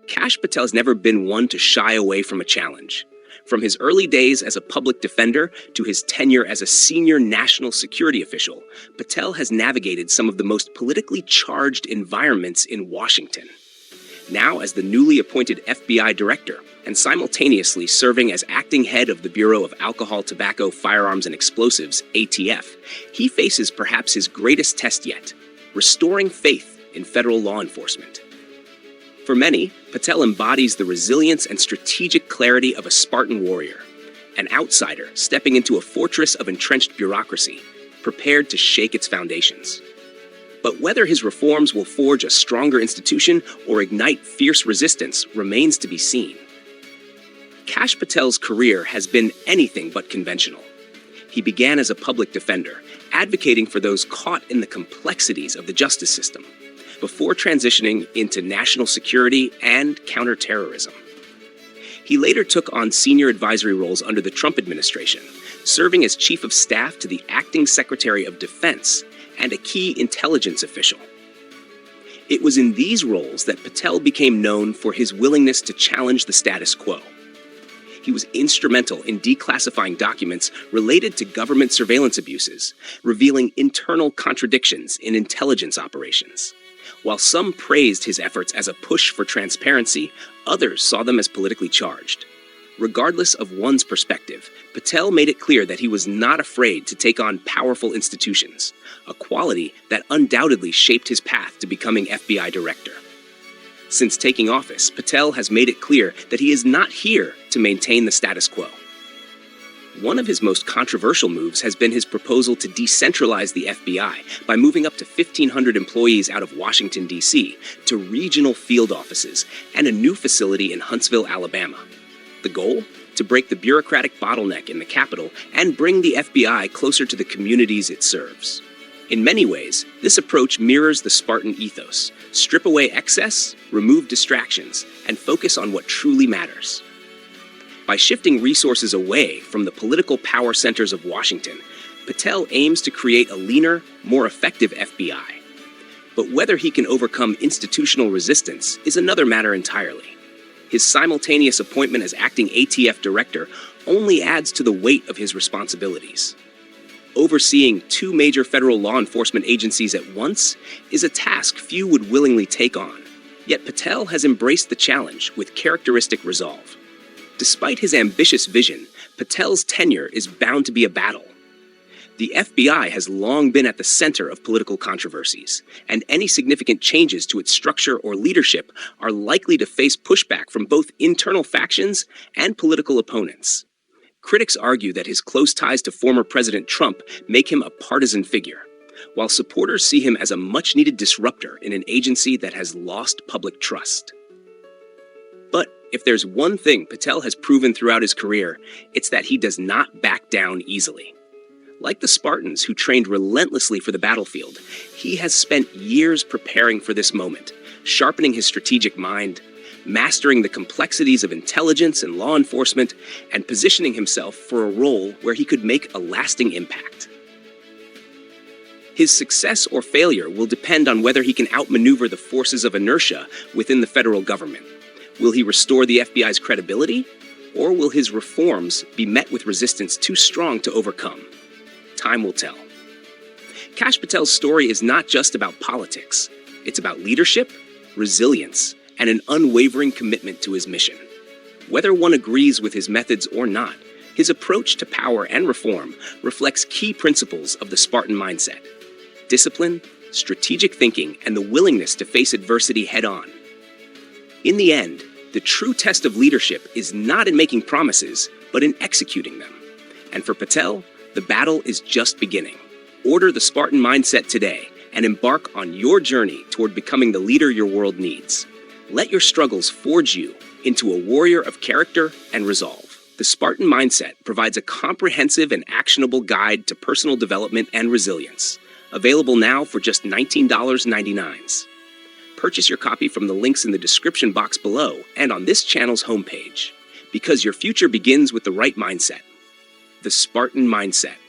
Kash Patel's never been one to shy away from a challenge. From his early days as a public defender to his tenure as a senior national security official, Patel has navigated some of the most politically charged environments in Washington. Now, as the newly appointed FBI director and simultaneously serving as acting head of the Bureau of Alcohol, Tobacco, Firearms, and Explosives, ATF, he faces perhaps his greatest test yet: restoring faith in federal law enforcement. For many, Patel embodies the resilience and strategic clarity of a Spartan warrior, an outsider stepping into a fortress of entrenched bureaucracy, prepared to shake its foundations. But whether his reforms will forge a stronger institution or ignite fierce resistance remains to be seen. Kash Patel's career has been anything but conventional. He began as a public defender, advocating for those caught in the complexities of the justice system, before transitioning into national security and counterterrorism. He later took on senior advisory roles under the Trump administration, serving as chief of staff to the acting secretary of defense and a key intelligence official. It was in these roles that Patel became known for his willingness to challenge the status quo. He was instrumental in declassifying documents related to government surveillance abuses, revealing internal contradictions in intelligence operations. While some praised his efforts as a push for transparency, others saw them as politically charged. Regardless of one's perspective, Patel made it clear that he was not afraid to take on powerful institutions, a quality that undoubtedly shaped his path to becoming FBI director. Since taking office, Patel has made it clear that he is not here to maintain the status quo. One of his most controversial moves has been his proposal to decentralize the FBI by moving up to 1,500 employees out of Washington, D.C. to regional field offices and a new facility in Huntsville, Alabama. The goal? To break the bureaucratic bottleneck in the capital and bring the FBI closer to the communities it serves. In many ways, this approach mirrors the Spartan ethos: strip away excess, remove distractions, and focus on what truly matters. By shifting resources away from the political power centers of Washington, Patel aims to create a leaner, more effective FBI. But whether he can overcome institutional resistance is another matter entirely. His simultaneous appointment as acting ATF director only adds to the weight of his responsibilities. Overseeing two major federal law enforcement agencies at once is a task few would willingly take on. Yet Patel has embraced the challenge with characteristic resolve. Despite his ambitious vision, Patel's tenure is bound to be a battle. The FBI has long been at the center of political controversies, and any significant changes to its structure or leadership are likely to face pushback from both internal factions and political opponents. Critics argue that his close ties to former President Trump make him a partisan figure, while supporters see him as a much-needed disruptor in an agency that has lost public trust. But if there's one thing Patel has proven throughout his career, it's that he does not back down easily. Like the Spartans who trained relentlessly for the battlefield, he has spent years preparing for this moment, sharpening his strategic mind, mastering the complexities of intelligence and law enforcement, and positioning himself for a role where he could make a lasting impact. His success or failure will depend on whether he can outmaneuver the forces of inertia within the federal government. Will he restore the FBI's credibility, or will his reforms be met with resistance too strong to overcome? Time will tell. Kash Patel's story is not just about politics. It's about leadership, resilience, and an unwavering commitment to his mission. Whether one agrees with his methods or not, his approach to power and reform reflects key principles of the Spartan mindset: discipline, strategic thinking, and the willingness to face adversity head-on. In the end, the true test of leadership is not in making promises, but in executing them. And for Patel, the battle is just beginning. Order the Spartan mindset today and embark on your journey toward becoming the leader your world needs. Let your struggles forge you into a warrior of character and resolve. The Spartan Mindset provides a comprehensive and actionable guide to personal development and resilience. Available now for just $19.99. Purchase your copy from the links in the description box below and on this channel's homepage. Because your future begins with the right mindset. The Spartan Mindset.